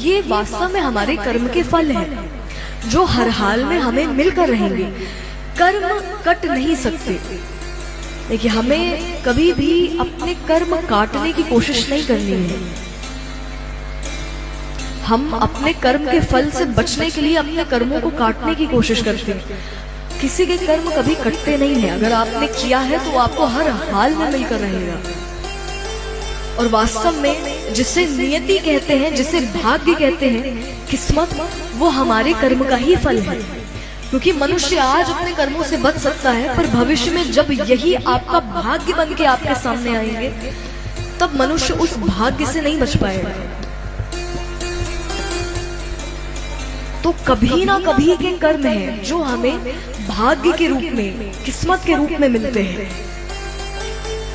ये वास्तव में हमारे कर्म के फल हैं, जो हर हाल में हमें मिलकर रहेंगे। कर्म कट नहीं सकते। देखिए, हमें कभी भी अपने कर्म काटने की कोशिश नहीं करनी है। हम अपने कर्म के फल से बचने के लिए अपने कर्मों को काटने की कोशिश करते हैं। किसी के कर्म कभी कटते नहीं है। अगर आपने किया है तो आपको हर हाल में मिलकर रहेगा। और वास्तव में जिसे नियति कहते हैं, जिसे भाग्य कहते हैं, किस्मत, वो हमारे कर्म का ही फल है। क्योंकि मनुष्य आज अपने कर्मों से बच सकता है, पर भविष्य में जब यही आपका भाग्य बन के आपके सामने आएंगे, तब मनुष्य उस भाग्य से नहीं बच पाएगा। तो कभी ना कभी के कर्म हैं जो हमें भाग्य के रूप में, किस्मत के रूप में मिलते हैं।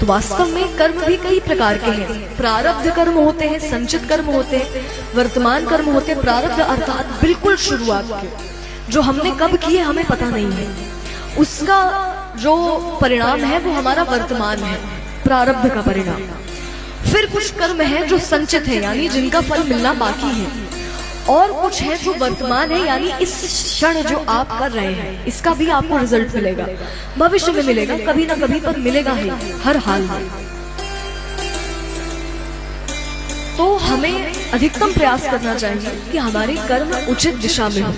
तो वास्तव में कर्म भी कई प्रकार के हैं। प्रारब्ध कर्म होते हैं, संचित कर्म होते हैं, वर्तमान कर्म होते हैं। प्रारब्ध अर्थात बिल्कुल शुरुआत के, जो हमने कब किए हमें पता नहीं है, उसका जो परिणाम है वो हमारा वर्तमान है, प्रारब्ध का परिणाम। फिर कुछ कर्म है जो संचित है, यानी जिनका फल मिलना बाकी है। और कुछ है जो वर्तमान है, यानी इस क्षण जो आप कर रहे हैं, इसका भी आपको रिजल्ट मिलेगा, भविष्य में मिलेगा, कभी ना कभी पर मिलेगा ही, हर हाल में। तो हमें अधिकतम प्रयास करना चाहिए कि हमारे कर्म उचित दिशा में हो।